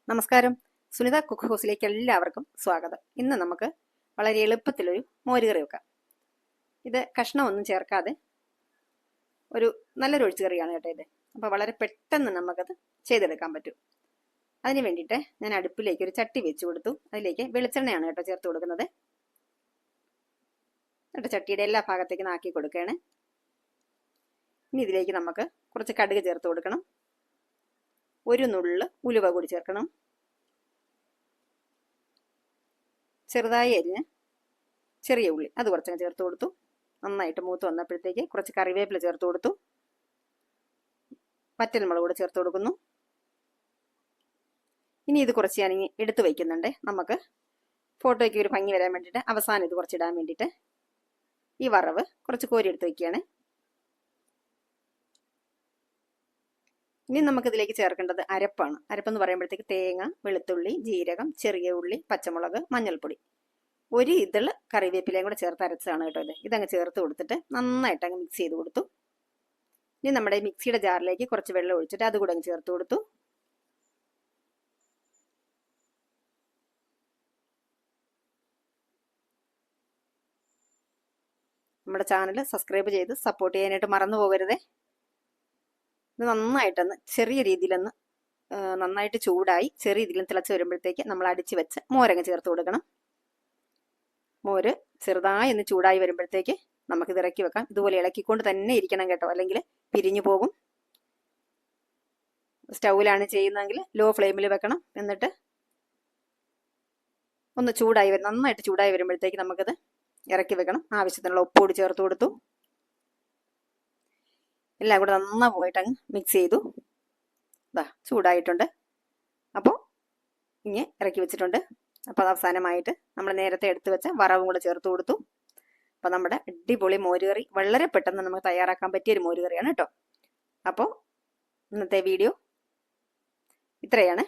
നമസ്കാരം, സുനിത കുക്ക് ഹൗസിലേക്ക് എല്ലാവർക്കും സ്വാഗതം. ഇന്ന് നമുക്ക് വളരെ എളുപ്പത്തിലൊരു മോരുകറി വെക്കാം. ഇത് കഷ്ണമൊന്നും ചേർക്കാതെ ഒരു നല്ലൊരു ഒഴിച്ചുകറിയാണ് കേട്ടോ ഇത്. അപ്പോൾ വളരെ പെട്ടെന്ന് നമുക്കത് ചെയ്തെടുക്കാൻ പറ്റും. അതിന് വേണ്ടിയിട്ട് ഞാൻ അടുപ്പിലേക്ക് ഒരു ചട്ടി വെച്ച് കൊടുത്തു. അതിലേക്ക് വെളിച്ചെണ്ണയാണ് കേട്ടോ ചേർത്ത് കൊടുക്കുന്നത്. എന്നിട്ട് ചട്ടിയുടെ എല്ലാ ഭാഗത്തേക്കും ആക്കി കൊടുക്കുകയാണ്. ഇനി ഇതിലേക്ക് നമുക്ക് കുറച്ച് കടുക് ചേർത്ത് കൊടുക്കണം. ഒരു നുള്ള് ഉലുവ കൂടി ചേർക്കണം. ചെറുതായി അരിഞ്ഞ് ചെറിയ ഉള്ളി അത് കുറച്ചങ്ങ് ചേർത്ത് കൊടുത്തു. നന്നായിട്ട് മൂത്ത് വന്നപ്പോഴത്തേക്ക് കുറച്ച് കറിവേപ്പില ചേർത്ത് കൊടുത്തു. വറ്റൽമുളക് കൂടെ ചേർത്ത് കൊടുക്കുന്നു. ഇനി ഇത് കുറച്ച് ഞാൻ എടുത്ത് വയ്ക്കുന്നുണ്ട്. നമുക്ക് ഫോട്ടോയ്ക്ക് ഒരു ഭംഗി വരാൻ വേണ്ടിയിട്ട് അവസാനം ഇത് കുറച്ചിടാൻ വേണ്ടിയിട്ട് ഈ വറവ് കുറച്ച് കോരി എടുത്ത് വയ്ക്കുകയാണ്. ഇനി നമുക്കിതിലേക്ക് ചേർക്കേണ്ടത് അരപ്പാണ്. അരപ്പെന്ന് പറയുമ്പോഴത്തേക്ക് തേങ്ങ, വെളുത്തുള്ളി, ജീരകം, ചെറിയ ഉള്ളി, പച്ചമുളക്, മഞ്ഞൾപ്പൊടി, ഒരു ഇതള് കറിവേപ്പിലയും കൂടെ ചേർത്ത് അരച്ചതാണ് കേട്ടോ ഇത്. ഇതങ്ങ് ചേർത്ത് കൊടുത്തിട്ട് നന്നായിട്ട് അങ്ങ് മിക്സ് ചെയ്ത് കൊടുത്തു. ഇനി നമ്മുടെ മിക്സിയുടെ ജാറിലേക്ക് കുറച്ച് വെള്ളം ഒഴിച്ചിട്ട് അതുകൂടെ അങ്ങ് ചേർത്ത് കൊടുത്തു. നമ്മുടെ ചാനൽ സബ്സ്ക്രൈബ് ചെയ്ത് സപ്പോർട്ട് ചെയ്യാനായിട്ട് മറന്നു പോകരുതേ. ഇത് നന്നായിട്ടൊന്ന് ചെറിയ രീതിയിലൊന്ന് നന്നായിട്ട് ചൂടായി ചെറിയ രീതിയിൽ തിളച്ച് വരുമ്പോഴത്തേക്ക് നമ്മൾ അടിച്ച് വെച്ച് മോരങ്ങ് ചേർത്ത് കൊടുക്കണം. മോര് ചെറുതായി ഒന്ന് ചൂടായി വരുമ്പോഴത്തേക്ക് നമുക്കിത് ഇറക്കി വെക്കാം. ഇതുപോലെ ഇളക്കിക്കൊണ്ട് തന്നെ ഇരിക്കണം കേട്ടോ, അല്ലെങ്കിൽ പിരിഞ്ഞു പോകും. സ്റ്റൗവിലാണ് ചെയ്യുന്നതെങ്കിൽ ലോ ഫ്ലെയിമിൽ വെക്കണം. എന്നിട്ട് ഒന്ന് നന്നായിട്ട് ചൂടായി വരുമ്പോഴത്തേക്ക് നമുക്കിത് ഇറക്കി വെക്കണം. ആവശ്യത്തിനുള്ള ഉപ്പുകൂടി ചേർത്ത് കൊടുത്തു. എല്ലാം കൂടെ നന്നായിട്ട് അങ്ങ് മിക്സ് ചെയ്തു. ഇതാ ചൂടായിട്ടുണ്ട്. അപ്പോൾ ഇങ്ങനെ ഇറക്കി വെച്ചിട്ടുണ്ട്. അപ്പോൾ അത് അവസാനമായിട്ട് നമ്മൾ നേരത്തെ എടുത്തു വെച്ച വറവും കൂടെ ചേർത്ത് കൊടുത്തു. അപ്പോൾ നമ്മുടെ അടിപൊളി മോരുകറി വളരെ പെട്ടെന്ന് നമുക്ക് തയ്യാറാക്കാൻ പറ്റിയൊരു മോരുകറിയാണ് കേട്ടോ. അപ്പോൾ ഇന്നത്തെ വീഡിയോ ഇത്രയാണ്.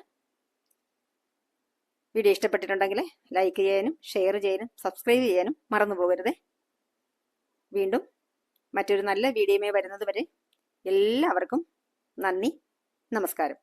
വീഡിയോ ഇഷ്ടപ്പെട്ടിട്ടുണ്ടെങ്കിൽ ലൈക്ക് ചെയ്യാനും ഷെയർ ചെയ്യാനും സബ്സ്ക്രൈബ് ചെയ്യാനും മറന്നു പോകരുതേ. വീണ്ടും മറ്റൊരു നല്ല വീഡിയോയുമായി വരുന്നത് വരെ എല്ലാവർക്കും നന്ദി, നമസ്കാരം.